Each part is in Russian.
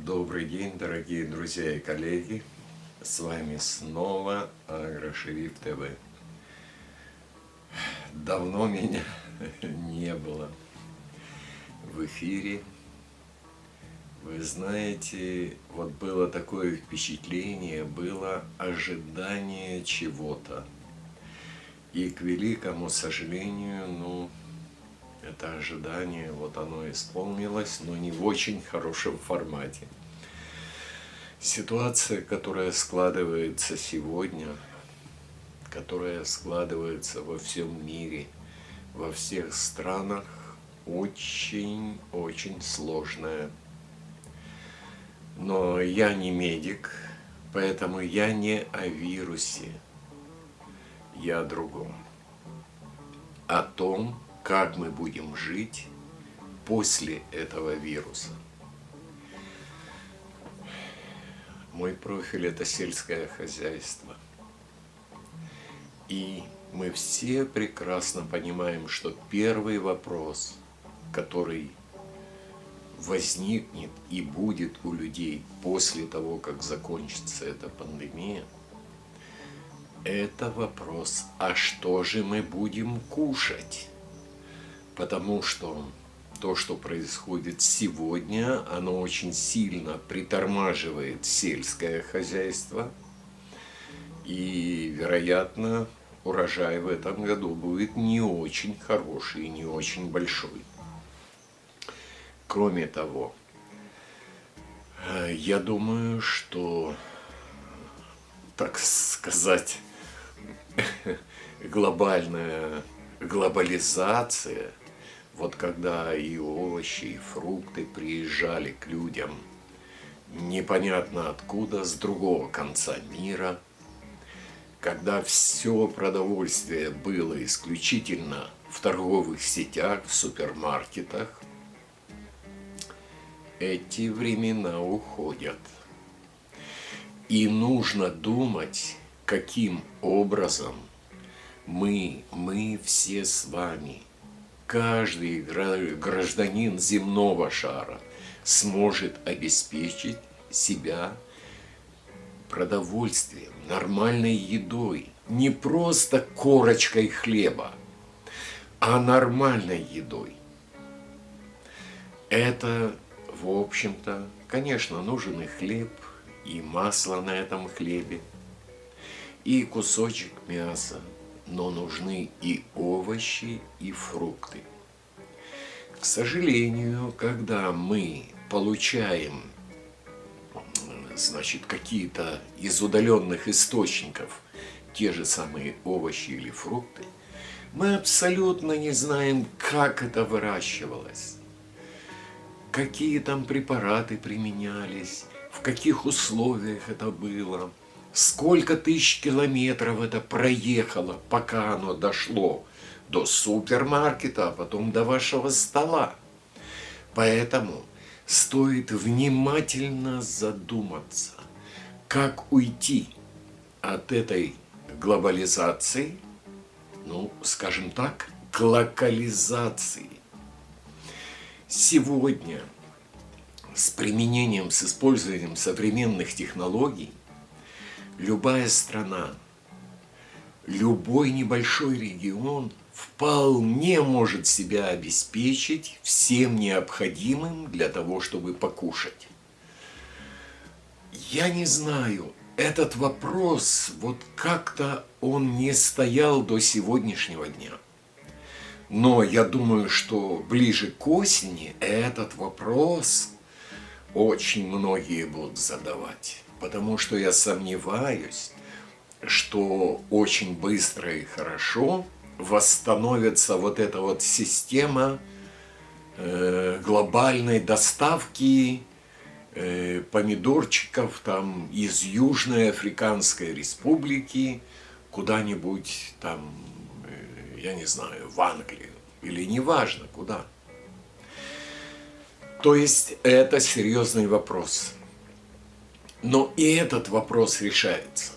Добрый день, дорогие друзья и коллеги. С вами снова Агрошериф ТВ. Давно меня не было в эфире. Вы знаете, вот было такое впечатление, было ожидание чего-то. И к великому сожалению, это ожидание, вот оно исполнилось, но не в очень хорошем формате. Ситуация, которая складывается сегодня, которая складывается во всем мире, во всех странах, очень сложная. Но я не медик, поэтому я не о вирусе, я о другом. О том, как мы будем жить после этого вируса. Мой профиль – это сельское хозяйство. И мы все прекрасно понимаем, что первый вопрос, который возникнет и будет у людей после того, как закончится эта пандемия, это вопрос, а что же мы будем кушать? Потому что то, что происходит сегодня, оно очень сильно притормаживает сельское хозяйство. И, вероятно, урожай в этом году будет не очень хороший и не очень большой. Кроме того, я думаю, что, так сказать, глобализация, вот когда и овощи, и фрукты приезжали к людям непонятно откуда, с другого конца мира, когда все продовольствие было исключительно в торговых сетях, в супермаркетах, эти времена уходят. И нужно думать, каким образом мы все с вами, каждый гражданин земного шара сможет обеспечить себя продовольствием, нормальной едой, не просто корочкой хлеба, а нормальной едой. Это, в общем-то, конечно, нужен и хлеб, и масло на этом хлебе, и кусочек мяса, но нужны и овощи, и фрукты. К сожалению, когда мы получаем, какие-то из удаленных источников те же самые овощи или фрукты, мы абсолютно не знаем, как это выращивалось, какие там препараты применялись, в каких условиях это было, сколько тысяч километров это проехало, пока оно дошло до супермаркета, а потом до вашего стола. Поэтому стоит внимательно задуматься, как уйти от этой глобализации, скажем так, к локализации. Сегодня с применением, с использованием современных технологий любая страна, любой небольшой регион вполне может себя обеспечить всем необходимым для того, чтобы покушать. Я не знаю, этот вопрос, вот как-то он не стоял до сегодняшнего дня. Но я думаю, что ближе к осени этот вопрос очень многие будут задавать. Потому что я сомневаюсь, что очень быстро и хорошо восстановится вот эта вот система глобальной доставки помидорчиков там из Южной Африканской Республики куда-нибудь там, я не знаю, в Англию или неважно куда. То есть это серьезный вопрос. Но и этот вопрос решается.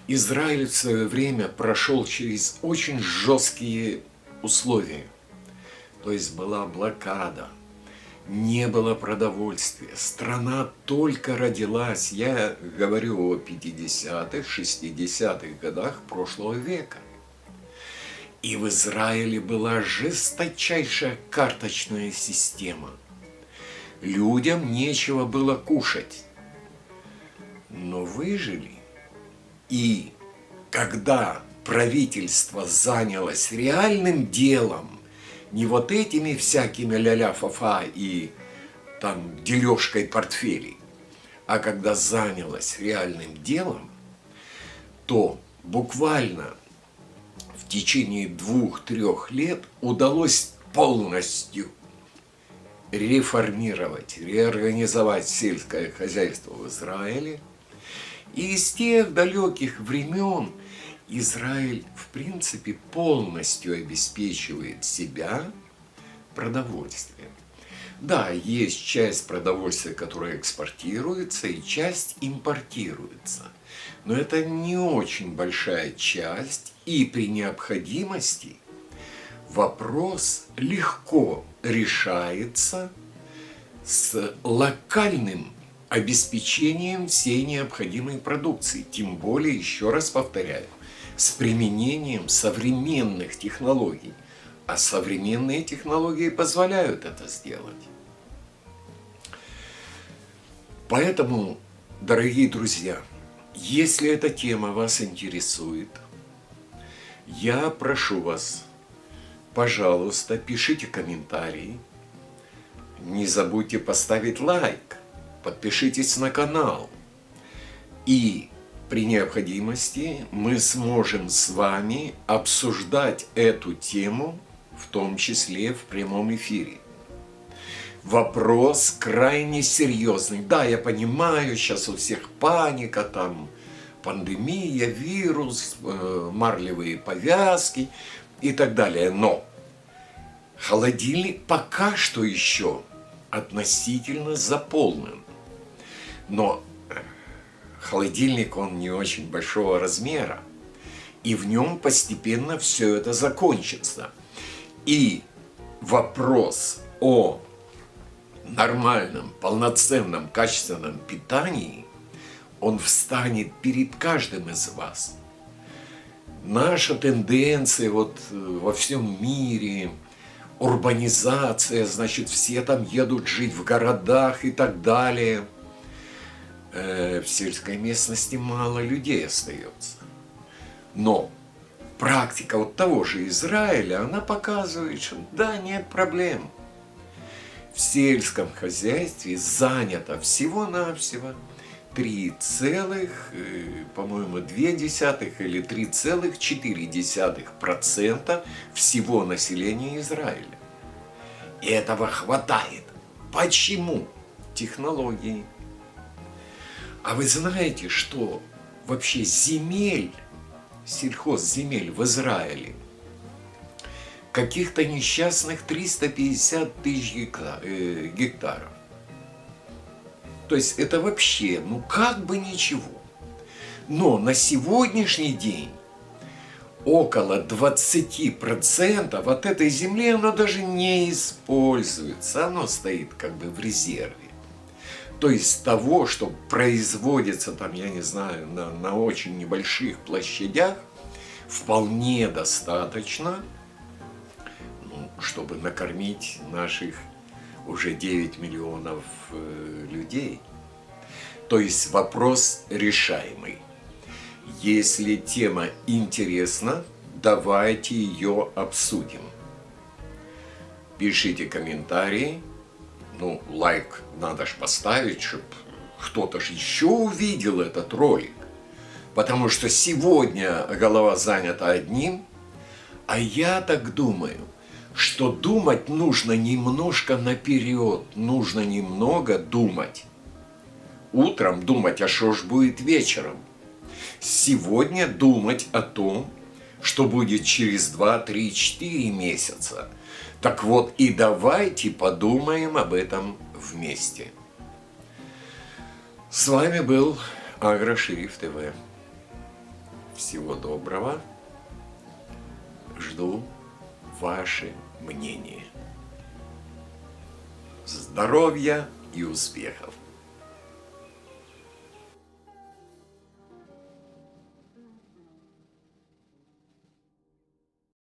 Израиль в свое время прошел через очень жесткие условия. То есть была блокада. Не было продовольствия. Страна только родилась. Я говорю о 50-х, 60-х годах прошлого века. И в Израиле была жесточайшая карточная система. Людям нечего было кушать. Но выжили. И когда правительство занялось реальным делом, не вот этими всякими ля-ля-фа-фа и там дележкой портфелей, а когда занялось реальным делом, то буквально в течение 2-3 лет удалось полностью реформировать, реорганизовать сельское хозяйство в Израиле. И с тех далеких времен Израиль, в принципе, полностью обеспечивает себя продовольствием. Да, есть часть продовольствия, которая экспортируется, и часть импортируется. Но это не очень большая часть, и при необходимости вопрос легко решается с локальным обеспечением всей необходимой продукции. Тем более, еще раз повторяю, с применением современных технологий. А современные технологии позволяют это сделать. Поэтому, дорогие друзья, если эта тема вас интересует, я прошу вас, пожалуйста, пишите комментарии, не забудьте поставить лайк, подпишитесь на канал, и при необходимости мы сможем с вами обсуждать эту тему, в том числе в прямом эфире. Вопрос крайне серьезный. Да, я понимаю, сейчас у всех паника, там пандемия, вирус, марлевые повязки и так далее. Но холодильник пока что еще относительно заполнен. Но холодильник, он не очень большого размера, и в нем постепенно все это закончится. И вопрос о нормальном, полноценном, качественном питании, он встанет перед каждым из вас. Наша тенденция вот во всем мире, урбанизация, значит, все там едут жить в городах и так далее. В сельской местности мало людей остается. Но практика вот того же Израиля, она показывает, что да, нет проблем. В сельском хозяйстве занято всего-навсего 3,2 или 3,4% всего населения Израиля. И этого хватает. Почему? Технологии. А вы знаете, что вообще земель, сельхозземель в Израиле каких-то несчастных 350 тысяч гектаров. То есть это вообще, ну как бы ничего. Но на сегодняшний день около 20% от этой земли, оно даже не используется, оно стоит как бы в резерве. То есть того, что производится там, я не знаю, на очень небольших площадях, вполне достаточно, чтобы накормить наших уже 9 миллионов людей. То есть вопрос решаемый. Если тема интересна, давайте ее обсудим. Пишите комментарии. Ну, лайк надо ж поставить, чтобы кто-то ж еще увидел этот ролик. Потому что сегодня голова занята одним, а я так думаю, что думать нужно немножко наперед, нужно немного думать. Утром думать, а что ж будет вечером. Сегодня думать о том, что будет через 2, 3, 4 месяца. Так вот, и давайте подумаем об этом вместе. С вами был Агрошериф ТВ. Всего доброго. Жду ваше мнение. здоровья и успехов!